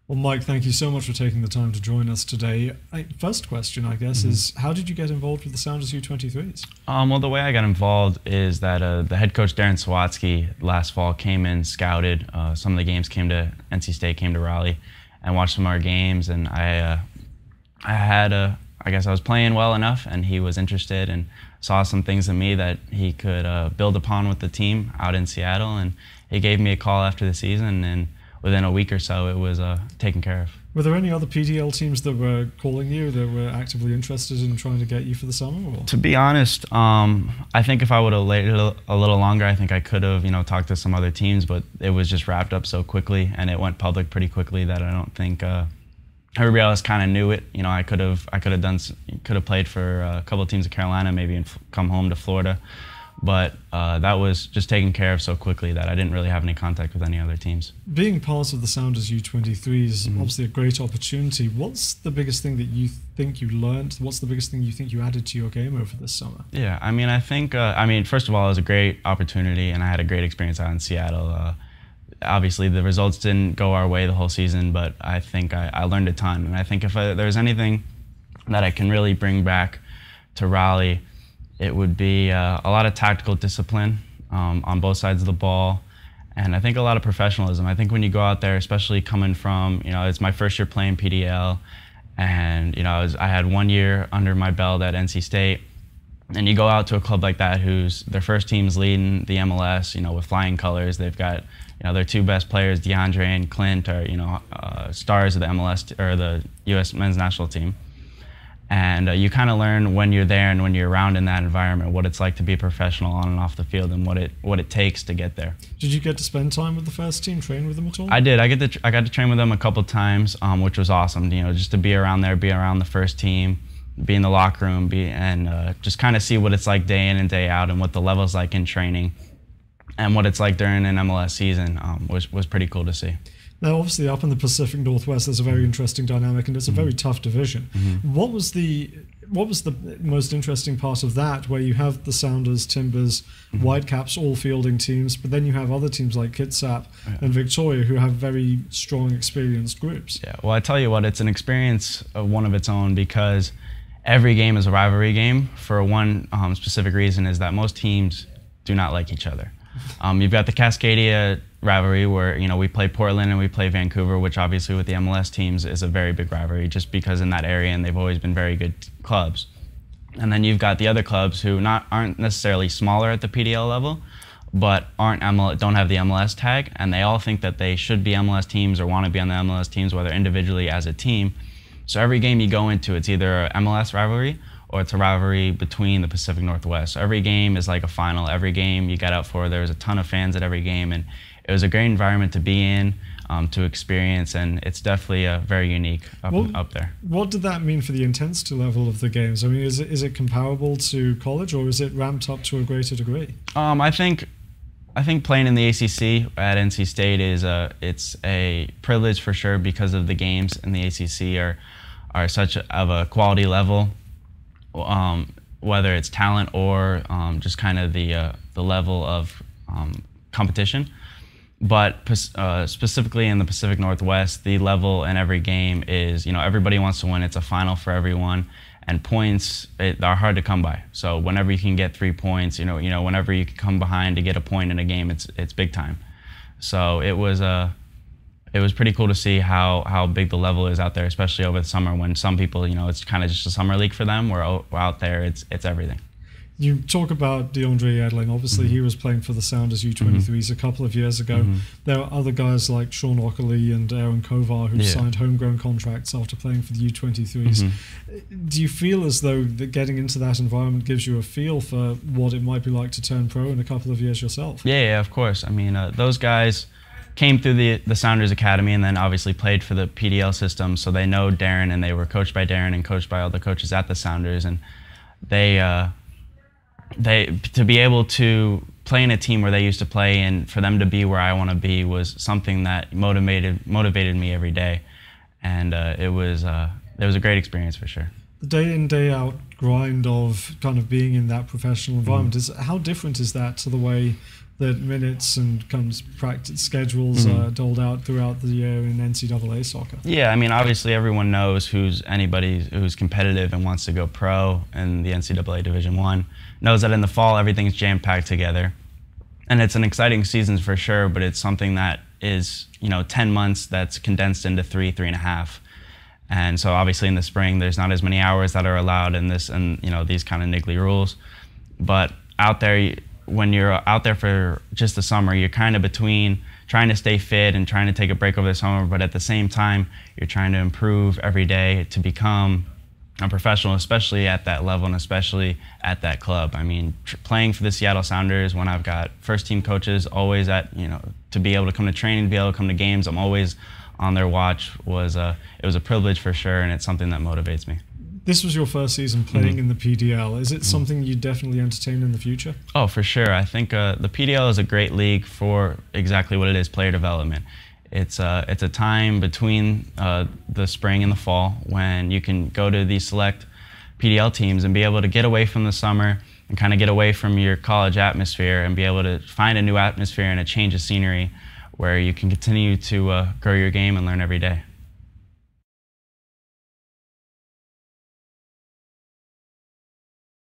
Well, Mike, thank you so much for taking the time to join us today. First question, I guess, is how did you get involved with the Sounders U23s? Well, the way I got involved is that the head coach, Darren Sawatsky, last fall came in, scouted. Some of the games came to NC State, came to Raleigh, and watched some of our games. And I guess I was playing well enough, and he was interested and saw some things in me that he could build upon with the team out in Seattle. And he gave me a call after the season, and within a week or so, it was taken care of. Were there any other PDL teams that were calling you, that were actively interested in trying to get you for the summer? Or? To be honest, I think if I would have waited a little longer, I think I could have, talked to some other teams, but it was just wrapped up so quickly, and it went public pretty quickly that I don't think everybody else kind of knew it. I could have played for a couple of teams in Carolina, maybe, and come home to Florida. But that was just taken care of so quickly that I didn't really have any contact with any other teams. Being part of the Sounders U23 is obviously a great opportunity. What's the biggest thing that you think you learned? What's the biggest thing you think you added to your game over this summer? Yeah, I think, first of all, it was a great opportunity, and I had a great experience out in Seattle. Obviously, the results didn't go our way the whole season, but I think I learned a ton. And I think if there's anything that I can really bring back to Raleigh, it would be a lot of tactical discipline on both sides of the ball, and I think a lot of professionalism. I think when you go out there, especially coming from, it's my first year playing PDL, and I had 1 year under my belt at NC State, and you go out to a club like that who's their first team's leading the MLS, with flying colors. They've got, their two best players, DeAndre and Clint, are stars of the MLS or the U.S. men's national team. And you kind of learn when you're there and when you're around in that environment what it's like to be a professional on and off the field, and what it takes to get there. Did you get to spend time with the first team, train with them at all? I did. I got to train with them a couple times, which was awesome. Just to be around there, be around the first team, be in the locker room, and just kind of see what it's like day in and day out, and what the level's like in training, and what it's like during an MLS season was pretty cool to see. Now, obviously, up in the Pacific Northwest, there's a very interesting dynamic, and it's a very tough division. What was the most interesting part of that, where you have the Sounders, Timbers, Whitecaps all fielding teams, but then you have other teams like Kitsap and Victoria who have very strong, experienced groups? Yeah, well, I tell you what, it's an experience of one of its own, because every game is a rivalry game for one specific reason, is that most teams do not like each other. You've got the Cascadia rivalry where, we play Portland and we play Vancouver, which obviously with the MLS teams is a very big rivalry, just because in that area, and they've always been very good clubs. And then you've got the other clubs who aren't necessarily smaller at the PDL level, but don't have the MLS tag, and they all think that they should be MLS teams or want to be on the MLS teams, whether individually as a team. So every game you go into, it's either an MLS rivalry or it's a rivalry between the Pacific Northwest. So every game is like a final. Every game you get out for, there was a ton of fans at every game, and it was a great environment to be in, to experience, and it's definitely very unique up there. What did that mean for the intensity level of the games? I mean, is it comparable to college, or is it ramped up to a greater degree? I think playing in the ACC at NC State it's a privilege for sure, because of the games in the ACC are such of a quality level. Whether it's talent or just kind of the level of competition. But specifically in the Pacific Northwest, the level in every game is, everybody wants to win. It's a final for everyone, and points are hard to come by. So whenever you can get 3 points, whenever you can come behind to get a point in a game, it's big time. So it was pretty cool to see how big the level is out there, especially over the summer, when some people, it's kind of just a summer league for them. We're out there, it's everything. You talk about DeAndre Edling. Obviously, he was playing for the Sounders U23s a couple of years ago. There are other guys like Sean Ockerly and Aaron Kovar who signed homegrown contracts after playing for the U23s. Do you feel as though that getting into that environment gives you a feel for what it might be like to turn pro in a couple of years yourself? Yeah, of course. I mean, those guys came through the Sounders Academy and then obviously played for the PDL system, so they know Darren, and they were coached by Darren and coached by all the coaches at the Sounders, and they to be able to play in a team where they used to play, and for them to be where I want to be, was something that motivated me every day, and it was a great experience for sure. The day in, day out grind of kind of being in that professional environment, how different is that to the way that minutes and comes practice schedules doled out throughout the year in NCAA soccer? Yeah, I mean, obviously everyone knows anybody who's competitive and wants to go pro in the NCAA Division I knows that in the fall everything's jam-packed together. And it's an exciting season for sure, but it's something that is, 10 months that's condensed into 3.5. And so obviously in the spring there's not as many hours that are allowed in this and these kind of niggly rules. But out there, when you're out there for just the summer, you're kind of between trying to stay fit and trying to take a break over the summer, but at the same time, you're trying to improve every day to become a professional, especially at that level and especially at that club. I mean, playing for the Seattle Sounders, when I've got first team coaches always to be able to come to training, to be able to come to games, I'm always on their watch, it was a privilege for sure, and it's something that motivates me. This was your first season playing in the PDL. Is it something you definitely entertain in the future? Oh, for sure. I think the PDL is a great league for exactly what it is, player development. It's a time between the spring and the fall when you can go to these select PDL teams and be able to get away from the summer and kind of get away from your college atmosphere and be able to find a new atmosphere and a change of scenery where you can continue to grow your game and learn every day.